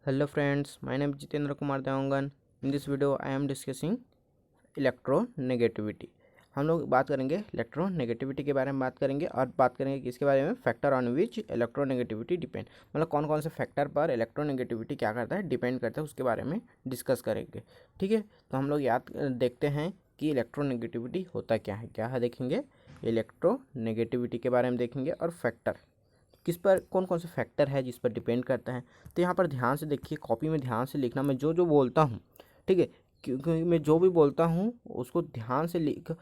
Hello friends, my name is Jitendra Kumar Devangan. In this video I am discussing electronegativity. हम लोग बात करेंगे electronegativity के बारे में बात करेंगे और बात करेंगे किसके बारे में, factor on which electronegativity depend, मतलब कौन कौन से फैक्टर पर इलेक्ट्रोनेगेटिविटी क्या करता है, डिपेंड करता है, उसके बारे में डिस्कस करेंगे। ठीक है, तो हम लोग याद देखते हैं कि इलेक्ट्रोनेगेटिविटी होता क्या है देखेंगे, इलेक्ट्रोनेगेटिविटी के बारे में देखेंगे और फैक्टर किस पर, कौन कौन से फैक्टर है जिस पर डिपेंड करता है। तो यहाँ पर ध्यान से देखिए, कॉपी में ध्यान से लिखना, मैं जो जो बोलता हूँ, ठीक है, क्योंकि मैं जो भी बोलता हूँ उसको ध्यान से लिख,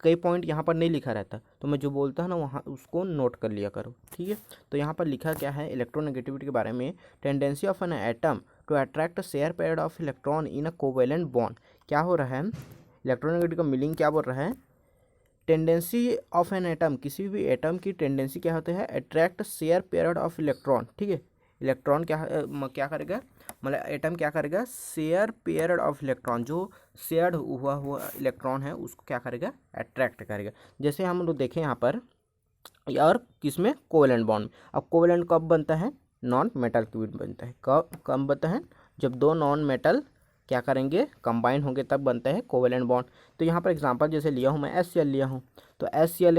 कई पॉइंट यहाँ पर नहीं लिखा रहता, तो मैं जो बोलता हूँ ना वहाँ उसको नोट कर लिया करो। ठीक है, तो यहाँ पर लिखा क्या है इलेक्ट्रोनेगेटिविटी के बारे में, tendency of an atom to attract share pair of electron in a covalent bond. क्या हो रहा है, इलेक्ट्रोनेगेटिविटी का मीनिंग क्या बोल रहा है, टेंडेंसी ऑफ एन एटम, किसी भी एटम की टेंडेंसी क्या होता है, attract share pair of electron. ठीक है, इलेक्ट्रॉन क्या करेगा, मतलब एटम क्या करेगा, शेयर पेयर ऑफ इलेक्ट्रॉन, जो शेयर्ड हुआ इलेक्ट्रॉन है उसको क्या करेगा, अट्रैक्ट करेगा। जैसे हम लोग देखें यहाँ पर, और किसमें, कोवेलेंट बॉन्ड। अब कोवेलेंट कब बनता है, नॉन मेटल के बीच बनता है। कब बनता है, जब दो नॉन मेटल क्या करेंगे, कंबाइन होंगे तब बनता है कोवेलेंट बॉन्ड। तो यहाँ पर एग्जांपल जैसे लिया हूँ मैं, HCl लिया हूँ, तो HCl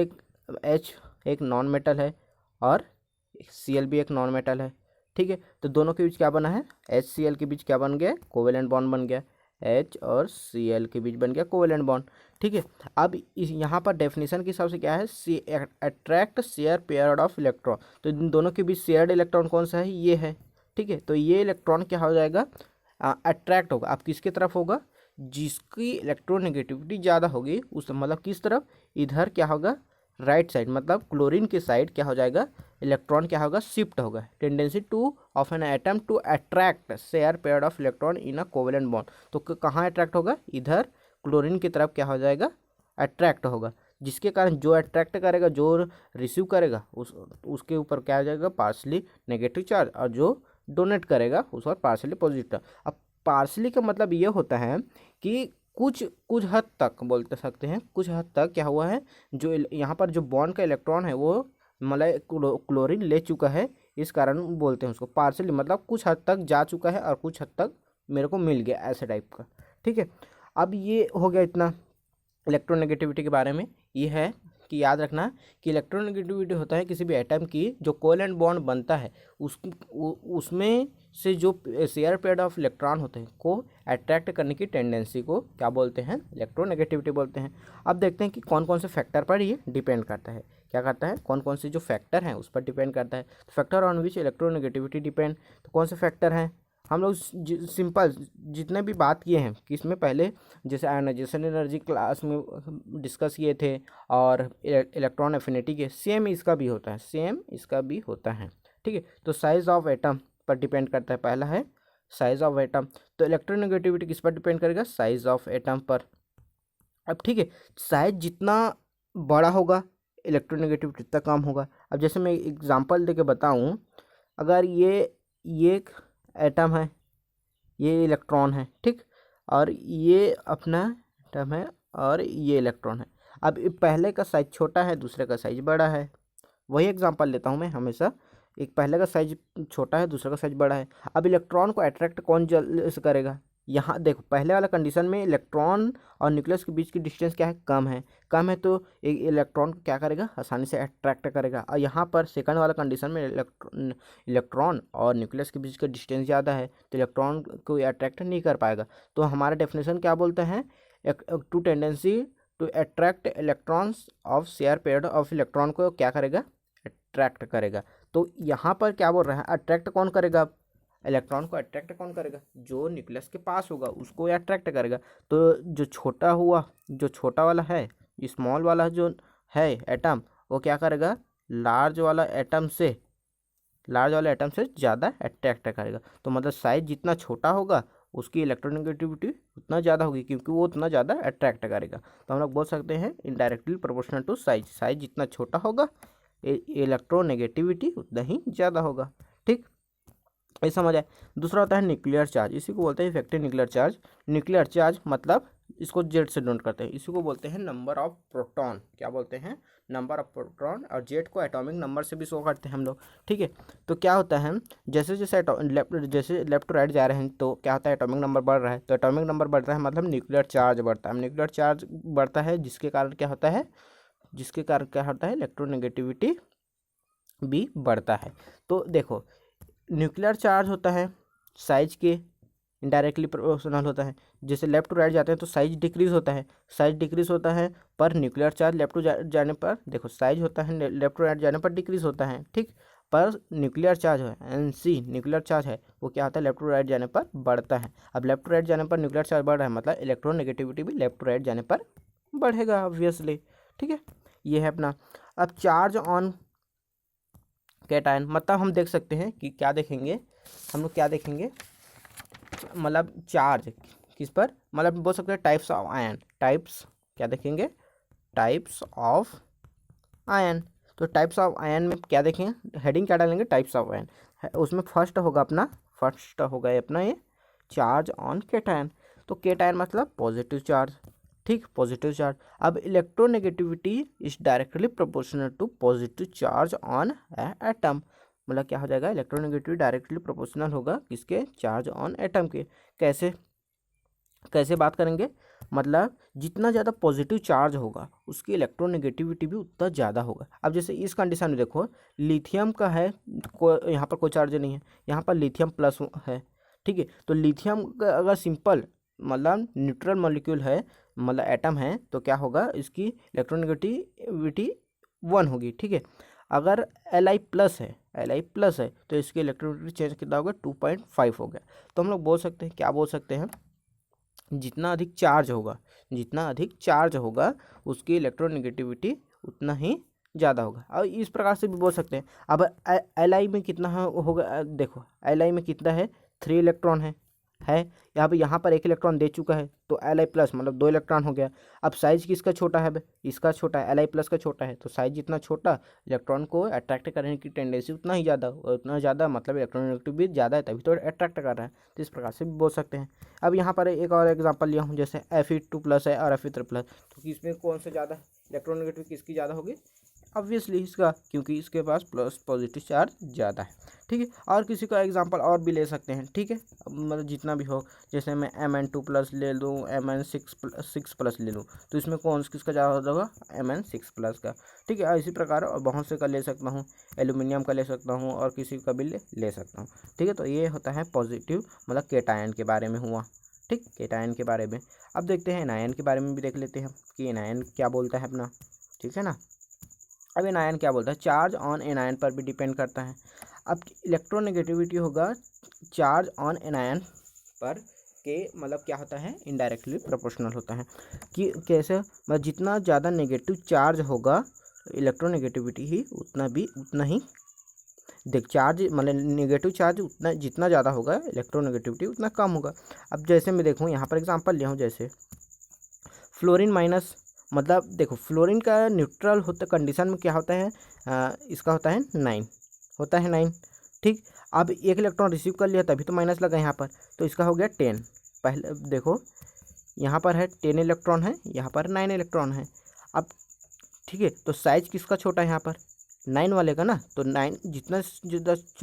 एक नॉन मेटल है और Cl भी एक नॉन मेटल है। ठीक है, तो दोनों के बीच क्या बना है, HCl के बीच क्या बन गया, कोवेलेंट बॉन्ड बन गया, H और Cl के बीच बन गया कोवेलेंट बॉन्ड। ठीक है, अब इस यहाँ पर डेफिनेशन के हिसाब से क्या है, attract share pair of electron, तो इन दोनों के बीच शेयर्ड इलेक्ट्रॉन कौन सा है, ये है। ठीक है, तो ये इलेक्ट्रॉन क्या हो जाएगा, अट्रैक्ट होगा। अब किसके तरफ होगा, जिसकी इलेक्ट्रोनेगेटिविटी ज़्यादा होगी उस, मतलब किस तरफ, इधर क्या होगा, राइट साइड, मतलब क्लोरीन की साइड क्या हो जाएगा, इलेक्ट्रॉन क्या होगा, शिफ्ट होगा। Tendency to of an atom to attract share pair of electron in a covalent bond, तो कहाँ अट्रैक्ट होगा, इधर क्लोरीन की तरफ क्या हो जाएगा, अट्रैक्ट होगा, जिसके कारण जो अट्रैक्ट करेगा, जो रिसीव करेगा उसके ऊपर क्या हो जाएगा, पार्शली नेगेटिव चार्ज, और जो डोनेट करेगा उस पर पार्शली पॉजिटिव। अब पार्शली का मतलब ये होता है कि कुछ कुछ हद तक बोलते सकते हैं, कुछ हद तक क्या हुआ है, जो यहाँ पर जो बॉन्ड का इलेक्ट्रॉन है वो मतलब क्लोरीन ले चुका है, इस कारण बोलते हैं उसको पार्शली, मतलब कुछ हद तक जा चुका है और कुछ हद तक मेरे को मिल गया, ऐसे टाइप का। ठीक है, अब ये हो गया इतना इलेक्ट्रोनेगेटिविटी के बारे में। ये है कि याद रखना कि इलेक्ट्रोनेगेटिविटी होता है किसी भी एटम की जो कोवेलेंट बॉन्ड बनता है उसमें से जो शेयर पेयर ऑफ इलेक्ट्रॉन होते हैं को अट्रैक्ट करने की टेंडेंसी को क्या बोलते हैं, इलेक्ट्रोनेगेटिविटी बोलते हैं। अब देखते हैं कि कौन कौन से फैक्टर पर ये डिपेंड करता है, क्या करता है, कौन कौन से जो फैक्टर हैं उस पर डिपेंड करता है। Factor on which electronegativity depend, तो कौन से फैक्टर हैं, हम लोग सिंपल जितने भी बात किए हैं कि इसमें पहले जैसे आयनाइजेशन एनर्जी क्लास में डिस्कस किए थे, और इलेक्ट्रॉन एफिनिटी के, सेम इसका भी होता है, सेम इसका भी होता है। ठीक है, तो साइज ऑफ एटम पर डिपेंड करता है, पहला है साइज ऑफ एटम, तो इलेक्ट्रोनेगेटिविटी किस पर डिपेंड करेगा, साइज ऑफ एटम पर। अब ठीक है, साइज जितना बड़ा होगा इलेक्ट्रोनेगेटिविटी उतना कम होगा। अब जैसे मैं एग्जांपल देके बताऊं, अगर ये एक एटम है, ये इलेक्ट्रॉन है, ठीक, और ये अपना एटम है और ये इलेक्ट्रॉन है। अब पहले का साइज छोटा है, दूसरे का साइज बड़ा है, वही एग्जांपल लेता हूँ मैं हमेशा, एक पहले का साइज छोटा है, दूसरे का साइज बड़ा है। अब इलेक्ट्रॉन को अट्रैक्ट कौन जल्दी से करेगा, यहाँ देखो पहले वाला कंडीशन में इलेक्ट्रॉन और न्यूक्लियस के बीच की डिस्टेंस क्या है, कम है, तो एक इलेक्ट्रॉन को क्या करेगा, आसानी से अट्रैक्ट करेगा। और यहाँ पर सेकंड वाला कंडीशन में इलेक्ट्रॉन और न्यूक्लियस के बीच का डिस्टेंस ज़्यादा है, तो इलेक्ट्रॉन को अट्रैक्ट नहीं कर पाएगा। तो हमारा डेफिनेशन क्या बोलते हैं, to tendency to attract electrons of share pair of electron को क्या करेगा, अट्रैक्ट करेगा। तो यहाँ पर क्या बोल रहा है, अट्रैक्ट कौन करेगा, इलेक्ट्रॉन को अट्रैक्ट कौन करेगा, जो न्यूक्लियस के पास होगा उसको अट्रैक्ट करेगा। तो जो छोटा वाला है, स्मॉल वाला जो है एटम, वो क्या करेगा, लार्ज वाला एटम से ज़्यादा अट्रैक्ट करेगा। तो मतलब साइज जितना छोटा होगा उसकी इलेक्ट्रोनेगेटिविटी उतना ज़्यादा होगी, क्योंकि वो उतना ज़्यादा अट्रैक्ट करेगा। तो हम लोग बोल सकते हैं इनडायरेक्टली प्रोपोर्शनल टू साइज जितना छोटा होगा इलेक्ट्रोनेगेटिविटी उतना ही ज़्यादा होगा। ठीक, ये समझ आए। दूसरा होता है न्यूक्लियर चार्ज, इसी को बोलते हैं effective nuclear charge. Nuclear charge मतलब इसको जेड से डिनोट करते हैं, इसी को बोलते हैं नंबर ऑफ प्रोटॉन। क्या बोलते हैं? Number of proton. और जेड को एटॉमिक नंबर से भी शो करते हैं हम लोग, ठीक है। तो क्या होता है, जैसे जैसे लेफ्ट टू राइट जा रहे हैं तो क्या होता है, एटॉमिक नंबर बढ़ रहा है। तो एटॉमिक नंबर बढ़ रहा है मतलब न्यूक्लियर चार्ज बढ़ता है। न्यूक्लियर चार्ज बढ़ता है जिसके कारण क्या होता है, इलेक्ट्रोनेगेटिविटी भी बढ़ता है। तो देखो, न्यूक्लियर चार्ज होता है साइज के इनडायरेक्टली प्रोपोर्शनल होता है। जैसे लेफ्ट टू राइट जाते हैं तो साइज डिक्रीज होता है, पर न्यूक्लियर चार्ज लेफ्ट टू जाने पर, देखो साइज होता है लेफ्ट टू राइट जाने पर डिक्रीज होता है, ठीक। पर न्यूक्लियर चार्ज है NC, न्यूक्लियर चार्ज है वो क्या होता है, लेफ्ट टू राइट जाने पर बढ़ता है। अब लेफ्ट टू राइट जाने पर न्यूक्लियर चार्ज बढ़ रहा है मतलब इलेक्ट्रोनेगेटिविटी भी लेफ्ट टू राइट जाने पर बढ़ेगा ऑब्वियसली, ठीक है। ये है अपना। अब चार्ज ऑन कैटायन, मतलब हम देख सकते हैं कि क्या देखेंगे हम लोग, क्या देखेंगे मतलब चार्ज किस पर, मतलब बोल सकते हैं टाइप्स ऑफ आयन, टाइप्स क्या देखेंगे, टाइप्स ऑफ आयन। तो टाइप्स ऑफ आयन में क्या देखेंगे, हेडिंग क्या डालेंगे, टाइप्स ऑफ आयन। उसमें फर्स्ट होगा ये चार्ज ऑन कैटायन। तो कैटायन मतलब पॉजिटिव चार्ज, ठीक, पॉजिटिव चार्ज। अब electronegativity is directly proportional to positive charge on atom, मतलब क्या हो जाएगा, इलेक्ट्रोनेगेटिविटी डायरेक्टली प्रोपोर्शनल होगा किसके, चार्ज ऑन एटम के। कैसे बात करेंगे, मतलब जितना ज़्यादा पॉजिटिव चार्ज होगा उसकी इलेक्ट्रोनेगेटिविटी भी उतना ज़्यादा होगा। अब जैसे इस कंडीशन में देखो, लिथियम का है, यहाँ पर कोई चार्ज नहीं है, यहाँ पर लिथियम प्लस है, ठीक है। तो लिथियम का अगर सिंपल मतलब न्यूट्रल मॉलिक्यूल है, मतलब एटम है, तो क्या होगा, इसकी इलेक्ट्रोनेगेटिविटी 1 होगी, ठीक है। अगर Li प्लस है तो इसकी इलेक्ट्रोनेगेटिविटी चेंज कितना होगा, 2.5 हो गया। तो हम लोग बोल सकते हैं, क्या बोल सकते हैं, जितना अधिक चार्ज होगा उसकी इलेक्ट्रोनेगेटिविटी उतना ही ज़्यादा होगा। और इस प्रकार से भी बोल सकते हैं। अब Li में कितना होगा, देखो Li में कितना है, 3 इलेक्ट्रॉन है यहाँ पर 1 इलेक्ट्रॉन दे चुका है, तो Li प्लस मतलब 2 इलेक्ट्रॉन हो गया। अब साइज किसका छोटा है, इसका छोटा है, Li प्लस का छोटा है, तो साइज जितना छोटा, इलेक्ट्रॉन को अट्रैक्ट करने की टेंडेंसी उतना ही ज़्यादा, उतना ज़्यादा मतलब इलेक्ट्रोनेगेटिविटी भी ज़्यादा है, तभी तो अट्रैक्ट कर रहा है। तो इस प्रकार से भी बोल सकते हैं। अब यहाँ पर एक और एग्जाम्पल लिया हूँ, जैसे Fe2+ है और Fe3+, तो इसमें कौन सा ज़्यादा इलेक्ट्रोनेगेटिविटी किसकी ज़्यादा होगी, ऑब्वियसली इसका, क्योंकि इसके पास प्लस पॉजिटिव चार्ज ज़्यादा है, ठीक है। और किसी का एग्जांपल और भी ले सकते हैं, ठीक है, मतलब जितना भी हो, जैसे मैं Mn2+ ले लूँ, Mn6+ ले लूँ, तो इसमें कौन किसका ज़्यादा होगा, Mn6+ का, ठीक है। इसी प्रकार और बहुत से का ले सकता हूँ, एल्यूमिनियम का ले सकता हूँ और किसी का भी ले सकता हूँ, ठीक है। तो ये होता है पॉजिटिव, मतलब कैटायन के बारे में हुआ, ठीक, कैटायन के बारे में। अब देखते हैं एनायन के बारे में भी देख लेते हैं कि एनायन क्या बोलता है अपना, ठीक है ना। अब एनायन क्या बोलता है, चार्ज ऑन एनायन पर भी डिपेंड करता है। अब इलेक्ट्रोनेगेटिविटी होगा चार्ज ऑन एनायन पर के, मतलब क्या होता है, इनडायरेक्टली प्रोपोर्शनल होता है। कि कैसे, मतलब जितना ज़्यादा नेगेटिव चार्ज होगा इलेक्ट्रोनेगेटिविटी ही उतना ही देख, चार्ज मतलब नेगेटिव चार्ज उतना जितना ज़्यादा होगा इलेक्ट्रोनेगेटिविटी उतना कम होगा। अब जैसे मैं देखूँ यहाँ पर एग्जांपल लिया हूँ, जैसे फ्लोरीन माइनस, मतलब देखो फ्लोरीन का न्यूट्रल होता कंडीशन में क्या होता है, इसका होता है 9, ठीक। अब 1 इलेक्ट्रॉन रिसीव कर लिया तभी तो माइनस लगा यहाँ पर, तो इसका हो गया 10। पहले देखो यहाँ पर है 10 इलेक्ट्रॉन है, यहाँ पर 9 इलेक्ट्रॉन है। अब ठीक है, तो साइज किसका छोटा है यहाँ पर, 9 वाले का ना, तो 9 जितना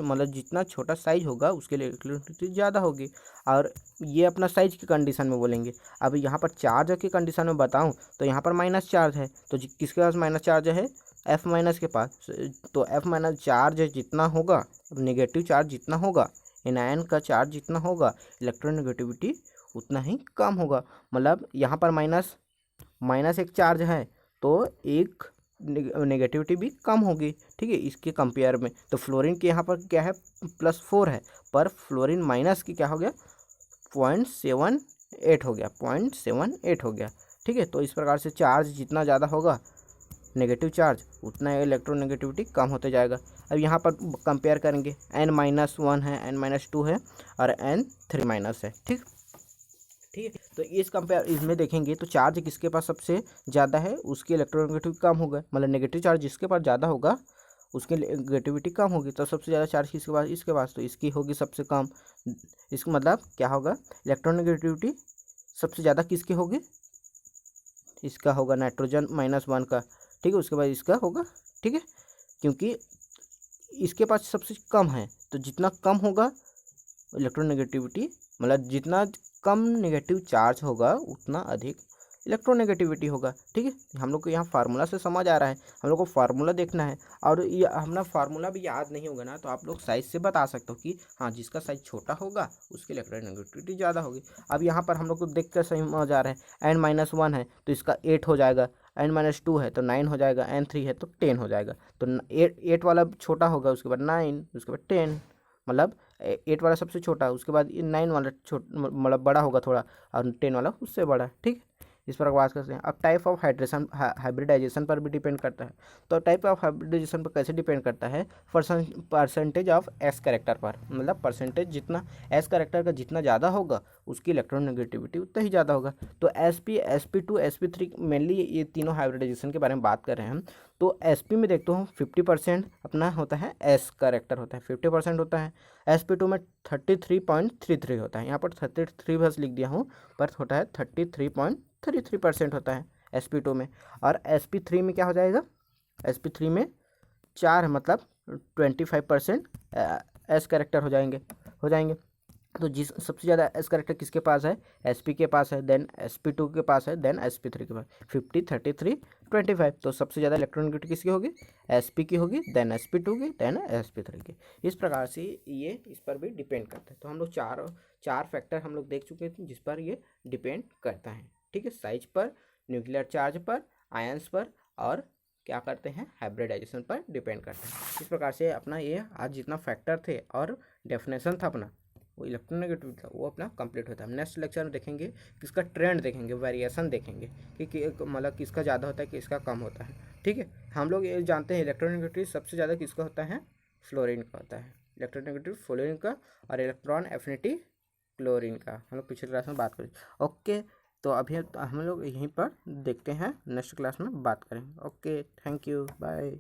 मतलब जितना छोटा साइज होगा उसके लिए इलेक्ट्रिसिटी ज़्यादा होगी। और ये अपना साइज की कंडीशन में बोलेंगे। अब यहाँ पर चार्ज की कंडीशन में बताऊँ तो यहाँ पर माइनस चार्ज है, तो किसके पास माइनस चार्ज है, F- के पास। तो F- चार्ज जितना होगा, नेगेटिव चार्ज जितना होगा, एनायन का चार्ज जितना होगा, इलेक्ट्रोनेगेटिविटी उतना ही कम होगा। मतलब यहाँ पर माइनस एक चार्ज है तो एक नेगेटिविटी भी कम होगी, ठीक है, इसके कंपेयर में। तो फ्लोरीन के यहाँ पर क्या है, +4 है, पर फ्लोरीन माइनस की क्या हो गया, 0.78 हो गया, ठीक है। तो इस प्रकार से चार्ज जितना ज़्यादा होगा नेगेटिव चार्ज उतना इलेक्ट्रोनेगेटिविटी कम होते जाएगा। अब यहाँ पर कंपेयर करेंगे, N-1 है, N-2 है और N3- है, ठीक है। तो इस कंपेयर इसमें देखेंगे तो चार्ज किसके पास सबसे ज़्यादा है उसकी इलेक्ट्रोनेगेटिविटी कम होगा, मतलब नेगेटिव चार्ज जिसके पास ज़्यादा होगा उसकी नेगेटिविटी कम होगी। तो सबसे ज़्यादा चार्ज किसके पास, इसके पास, तो इसकी होगी सबसे कम। इसका मतलब क्या होगा, इलेक्ट्रोनेगेटिविटी सबसे ज़्यादा किसकी होगी, इसका होगा नाइट्रोजन -1 का, ठीक है। उसके बाद इसका होगा, ठीक है, क्योंकि इसके पास सबसे कम है, तो जितना कम होगा इलेक्ट्रोनेगेटिविटी, मतलब जितना कम नेगेटिव चार्ज होगा उतना अधिक इलेक्ट्रोनेगेटिविटी होगा, ठीक है। हम लोग को यहाँ फार्मूला से समझ आ रहा है, हम लोग को फार्मूला देखना है, और ये हमारा फार्मूला भी याद नहीं होगा ना, तो आप लोग साइज से बता सकते हो कि हाँ जिसका साइज छोटा होगा उसकी इलेक्ट्रोनेगेटिविटी ज़्यादा होगी। अब यहाँ पर हम लोग को देख कर समझ आ रहा है, n-1 है तो इसका 8 हो जाएगा, n-2 है तो 9 हो जाएगा, n3 है तो 10 हो जाएगा। तो 8 वाला छोटा होगा, उसके बाद 9, उसके बाद 10, मतलब 8 वाला सबसे छोटा, उसके बाद 9 वाला मतलब बड़ा होगा थोड़ा, और 10 वाला उससे बड़ा, ठीक है। इस पर बात करते हैं। अब टाइप ऑफ हाइब्रिडाइजेशन पर भी डिपेंड करता है। तो टाइप ऑफ हाइब्रिडाइजेशन पर कैसे डिपेंड करता है, परसेंटेज ऑफ एस कैरेक्टर पर, मतलब परसेंटेज जितना एस कैरेक्टर का जितना ज़्यादा होगा उसकी इलेक्ट्रोनेगेटिविटी उतना ही ज़्यादा होगा। तो sp2 sp3 मेनली ये तीनों हाइब्रिडाइजेशन के बारे में बात कर रहे हैं हम। तो sp में देखते हो 50% अपना होता है एस कैरेक्टर होता है, 50% होता है। sp2 में 33.33 होता है, यहाँ पर 33 बस लिख दिया हूँ, पर होता है 33.33% होता है sp2 में। और sp3 में क्या हो जाएगा, sp3 में 4 है, मतलब 25% एस कैरेक्टर हो जाएंगे। तो जिस सबसे ज़्यादा एस कैरेक्टर किसके पास है, sp के पास है, देन sp2 के पास है, देन sp3 के पास, 50, 33, 25। तो सबसे ज़्यादा इलेक्ट्रोनेगेटिविटी किसकी होगी, sp की होगी, देन sp2 की, देन sp3 की। इस प्रकार से ये इस पर भी डिपेंड करता है। तो हम लोग चार फैक्टर हम लोग देख चुके थे जिस पर ये डिपेंड करता है, ठीक है। साइज पर, न्यूक्लियर चार्ज पर, आयंस पर, और क्या करते हैं, हाइब्रिडाइजेशन पर डिपेंड करते हैं। इस प्रकार से अपना ये आज जितना फैक्टर थे और डेफिनेशन था अपना, वो इलेक्ट्रोनेगेटिविटी था, वो अपना कंप्लीट होता है। नेक्स्ट लेक्चर में देखेंगे किसका ट्रेंड देखेंगे, वेरिएशन देखेंगे कि मतलब किसका ज़्यादा होता है किसका कम होता है, ठीक है। हम लोग ये जानते हैं इलेक्ट्रोनेगेटिविटी सबसे ज़्यादा किसका होता है, फ्लोरीन का होता है, इलेक्ट्रोनेगेटिव फ्लोरीन का, और इलेक्ट्रॉन एफिनिटी क्लोरीन का, हम लोग पिछले क्लास में बात करें। ओके, तो अभी हम लोग यहीं पर देखते हैं, नेक्स्ट क्लास में बात करेंगे। Okay, thank you, bye.